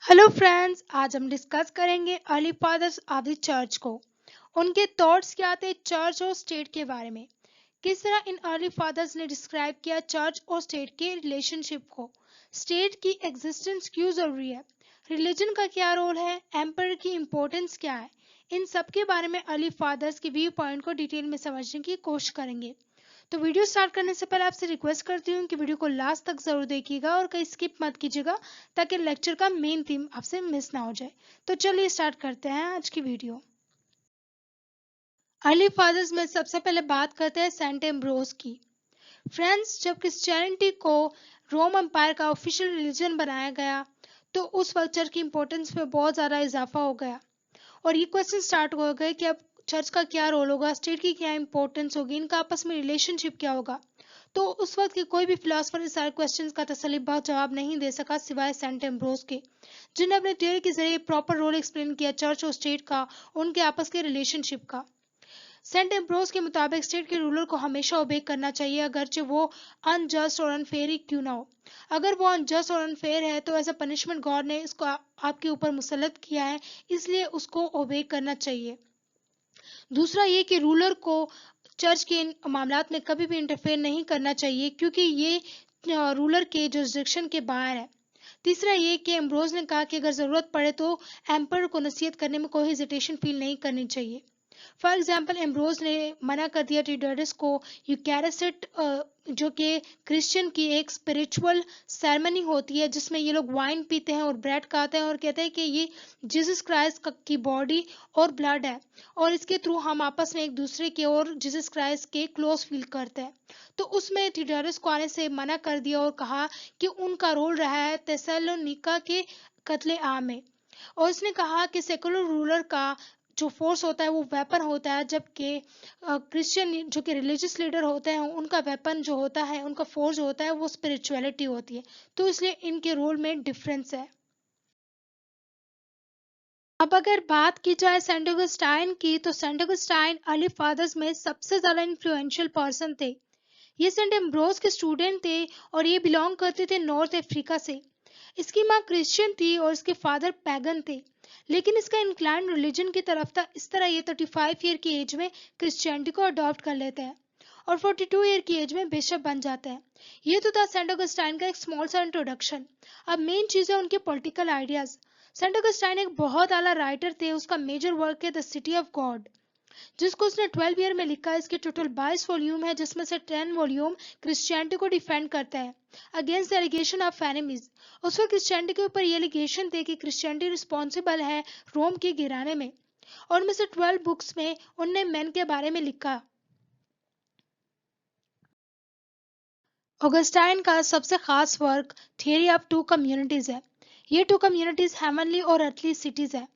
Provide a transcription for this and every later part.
Hello friends, आज हम discuss करेंगे early fathers of the church को। उनके थॉट्स क्या थे चर्च और स्टेट के बारे में। किस तरह इन अर्ली फादर्स ने डिस्क्राइब किया चर्च और स्टेट के रिलेशनशिप को। स्टेट की एग्जिस्टेंस क्यों जरूरी है, रिलीजन का क्या रोल है, एम्पायर की इम्पोर्टेंस क्या है। इन सब के बारे में अर्ली फादर्स के व्यू पॉइंट को डिटेल में समझने की कोशिश करेंगे। तो वीडियो स्टार्ट करने से पहले आपसे रिक्वेस्ट करती हूँ कि वीडियो को लास्ट तक जरूर देखिएगा और कहीं स्किप मत कीजिएगा, ताकि लेक्चर का मेन थीम आपसे मिस ना हो जाए। तो चलिए स्टार्ट करते हैं आज की वीडियो। अर्ली फादर्स में सबसे पहले बात करते हैं सेंट एम्ब्रोस की। फ्रेंड्स, जब क्रिश्चियनिटी को रोम एम्पायर का ऑफिशियल रिलीजन बनाया गया तो उस वक्त चर्च की इंपॉर्टेंस पे बहुत ज़्यादा इजाफा हो गया और ये क्वेश्चन स्टार्ट हो गए कि अब चर्च का क्या रोल होगा, स्टेट की क्या इंपॉर्टेंस होगी, इनका आपस में रिलेशनशिप क्या होगा। तो उस वक्त के कोई भी फिलोसफर इस सारे क्वेश्चंस का तसल्लीबख्श जवाब नहीं दे सका सिवाय सेंट एम्ब्रोस के, जिन्होंने अपने थ्योरी के जरिए प्रॉपर रोल एक्सप्लेन किया चर्च और स्टेट का, उनके आपस के रिलेशनशिप का। सेंट एम्ब्रोस के मुताबिक स्टेट के रूलर को हमेशा ओबे करना चाहिए, अगरचे वो अनजस्ट और अनफेयर ही क्यों ना हो। अगर वो अनजस्ट और अनफेयर है तो एज अ पनिशमेंट गॉड ने इसको आपके ऊपर मुसल्लत किया है, इसलिए उसको ओबे करना चाहिए। दूसरा ये कि रूलर को चर्च के इन मामलात में कभी भी इंटरफेयर नहीं करना चाहिए, क्योंकि ये रूलर के जुरिस्डिक्शन के बाहर है। तीसरा ये कि एम्ब्रोज ने कहा कि अगर ज़रूरत पड़े तो एम्पर को नसीहत करने में कोई हेजिटेशन फील नहीं करनी चाहिए। फॉर एग्जाम्पल एम्ब्रोज ने मना कर दिया टीडर्स को यूकैरिस्ट, जो कि क्रिश्चियन की एक स्पिरिचुअल सेरेमनी होती है जिसमें ये लोग वाइन पीते हैं और ब्रेड खाते हैं और कहते हैं कि ये जीसस क्राइस्ट की बॉडी और ब्लड है और इसके थ्रू हम आपस में एक दूसरे के और जीसस क्राइस्ट के क्लोज फील करते हैं। तो उसमें टीडर्स को आने से मना कर दिया और कहा कि उनका रोल रहा है तेसलोनिका के कत्ले आम में। और उसने कहा कि सेकुलर रूलर का जो फोर्स होता है वो वेपन होता है, जबकि क्रिश्चियन जो कि रिलीजियस लीडर होते हैं उनका वेपन जो होता है, उनका फोर्स जो होता है वो स्पिरिचुअलिटी होती है। तो इसलिए इनके रोल में डिफरेंस है। अब अगर बात की जाए सेंट ऑगस्टाइन की, तो सेंट ऑगस्टाइन अर्ली फादर्स में सबसे ज्यादा इन्फ्लुएंशियल पर्सन थे। ये सेंट एम्ब्रोस के स्टूडेंट थे और ये बिलोंग करते थे नॉर्थ अफ्रीका से। इसकी माँ क्रिश्चियन थी और इसके फादर पैगन थे, लेकिन इसका इंक्लाइन रिलीजन की तरफ था। इस तरह ये 35 ईयर की एज में क्रिश्चियनिटी को अडॉप्ट कर लेता है और 42 ईयर की एज में बिशप बन जाता है। ये तो था सेंट ऑगस्टाइन का एक स्मॉल सा इंट्रोडक्शन। अब मेन चीज है उनके पॉलिटिकल आइडियाज। सेंट ऑगस्टाइन एक बहुत आला राइटर थे। उसका मेजर वर्क है द सिटी ऑफ गॉड, जिसको उसने 12 ईयर में लिखा है। इसके टोटल 22 वॉल्यूम है, जिसमें से 10 वॉल्यूम क्रिश्चियनिटी को डिफेंड करता है against the allegation of enemies. उस वक्त क्रिश्चियनिटी के ऊपर ये एलिगेशन थे कि क्रिश्चियनिटी रिस्पॉन्सिबल है रोम के गिराने में, और उनमें से 12 बुक्स में उनने मैन के बारे में लिखा। ऑगस्टाइन का सबसे खास work theory of two communities है। ये टू कम्युनिटीज हेवनली और अर्थली सिटीज है।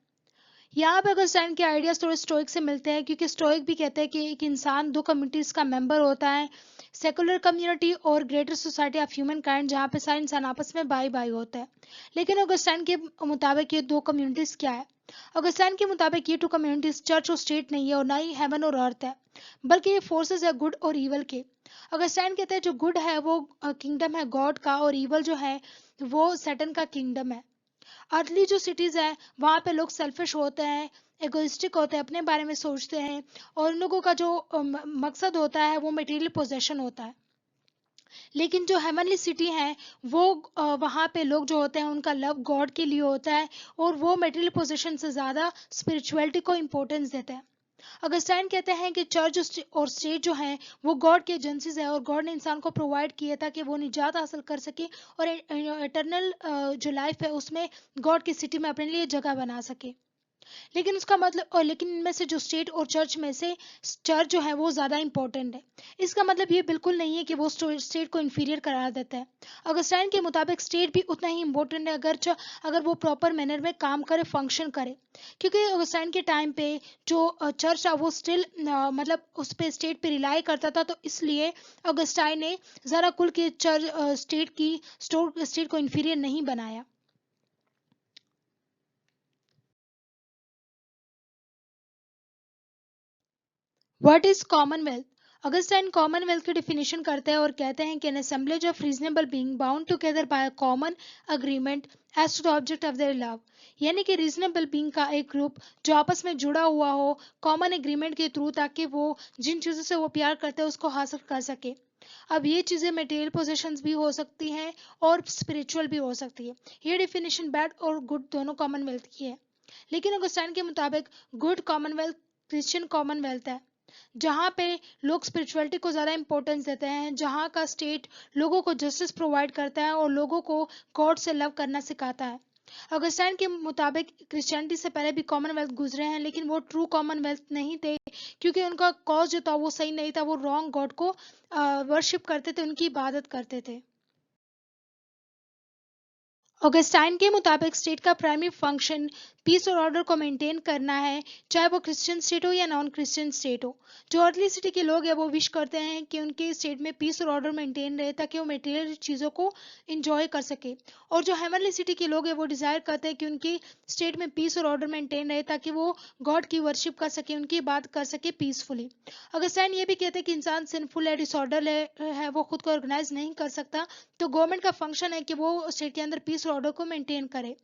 यहाँ पे ऑगस्टाइन के आइडियाज थोड़े स्टोइक से मिलते हैं, क्योंकि स्टोइक भी कहते हैं कि एक इंसान दो कम्युनिटीज का मेंबर होता है, सेकुलर कम्युनिटी और greater society of human kind, जहाँ पे सारे इंसान आपस में बाई बाई होते हैं। लेकिन ऑगस्टाइन के मुताबिक ये दो कम्युनिटीज क्या है। ऑगस्टाइन के मुताबिक ये टू कम्युनिटीज चर्च और स्टेट नहीं है और ना ही हेवन और अर्थ है, बल्कि ये फोर्सेस है गुड और ईवल के। ऑगस्टाइन कहते हैं जो गुड है वो किंगडम है गॉड का, और ईवल जो है वो सैटन का किंगडम है। अर्ली जो सिटीज है वहां पे लोग सेल्फिश होते हैं, एगोइस्टिक होते हैं, अपने बारे में सोचते हैं, और उन लोगों का जो मकसद होता है वो मटेरियल पोजेशन होता है। लेकिन जो हेवनली सिटी है वो वहाँ पे लोग जो होते हैं उनका लव गॉड के लिए होता है, और वो मटेरियल पोजेशन से ज़्यादा स्पिरिचुअलिटी को इम्पोर्टेंस देते हैं। अगस्टाइन कहते हैं कि चर्च और स्टेट जो है वो गॉड के एजेंसीज है, और गॉड ने इंसान को प्रोवाइड किया था कि वो निजात हासिल कर सके और इटरनल जो लाइफ है उसमें गॉड की सिटी में अपने लिए जगह बना सके। लेकिन उसका मतलब, और लेकिन इनमें से जो स्टेट और चर्च में से चर्च जो है वो ज़्यादा इंपॉर्टेंट है। इसका मतलब ये बिल्कुल नहीं है कि वो स्टेट को इन्फीरियर करार देता है। अगस्टाइन के मुताबिक स्टेट भी उतना ही इंपॉर्टेंट है, अगर वो प्रॉपर मैनर में काम करे, फंक्शन करे। क्योंकि अगस्टाइन के टाइम पे जो चर्च था वो स्टिल मतलब उस पे स्टेट पे रिलाई करता था, तो इसलिए अगस्टाइन ने ज़रा कुल के चर्च स्टेट को इन्फीरियर नहीं बनाया। What is commonwealth? Augustine commonwealth की डिफिनेशन करते हैं और कहते हैं कि an assemblage of reasonable being bound together by a common agreement as to the object of their love, यानी कि रीजनेबल बीइंग का एक ग्रुप जो आपस में जुड़ा हुआ हो कॉमन एग्रीमेंट के थ्रू, ताकि वो जिन चीज़ों से वो प्यार करते हैं उसको हासिल कर सके। अब ये चीज़ें मटेरियल पोजेशंस भी हो सकती हैं और स्पिरिचुअल भी हो सकती है। ये डिफिनेशन बैड और गुड दोनों कॉमनवेल्थ की है, लेकिन अगस्टाइन के मुताबिक गुड कॉमनवेल्थ क्रिश्चियन कॉमनवेल्थ है, जहाँ पे लोग स्पिरिचुअलिटी को ज़्यादा इंपॉर्टेंस देते हैं, जहाँ का स्टेट लोगों को जस्टिस प्रोवाइड करता है और लोगों को गॉड से लव करना सिखाता है। अगस्टाइन के मुताबिक क्रिश्चियनिटी से पहले भी कॉमनवेल्थ गुजरे हैं, लेकिन वो ट्रू कॉमनवेल्थ नहीं थे, क्योंकि उनका कॉज जो था वो सही नहीं था। वो रॉन्ग गॉड को वर्शिप करते थे, उनकी इबादत करते थे। ऑगस्टाइन के मुताबिक स्टेट का प्राइमरी फंक्शन पीस और ऑर्डर को मेंटेन करना है, चाहे वो क्रिश्चियन स्टेट हो या नॉन क्रिश्चियन स्टेट हो। जो अर्ली सिटी के लोग हैं वो विश करते हैं कि उनके स्टेट में पीस और ऑर्डर मेंटेन रहे, ताकि वो मटेरियल चीज़ों को इंजॉय कर सके। और जो हेवनली सिटी के लोग हैं वो डिज़ायर करते हैं कि उनकी स्टेट में पीस और ऑर्डर मेंटेन रहे, ताकि वो गॉड की वर्शिप कर सके, उनकी बात कर सके पीसफुली। अगस्टाइन ये भी कहते हैं कि इंसान सिंफुल है, डिसऑर्डर है, वो खुद को ऑर्गेनाइज नहीं कर सकता, तो गवर्नमेंट का फंक्शन है कि वो स्टेट के अंदर पीस और ऑर्डर को मेंटेन करे।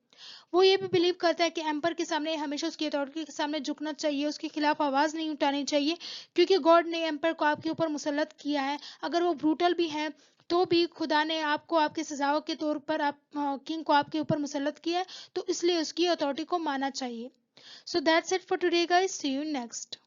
वो ये भी बिलीव करता है कि एम्पर के सामने हमेशा उसकी अथॉरिटी के सामने झुकना चाहिए, उसके खिलाफ आवाज नहीं उठानी चाहिए, क्योंकि गॉड ने एम्पर को आपके ऊपर मुसल्लत किया है। अगर वो ब्रूटल भी है तो भी खुदा ने आपको आपके सजाओं के तौर पर आप किंग को आपके ऊपर मुसल्लत किया है, तो इसलिए उसकी अथॉरिटी को मानना चाहिए। So that's it for today guys, see you next.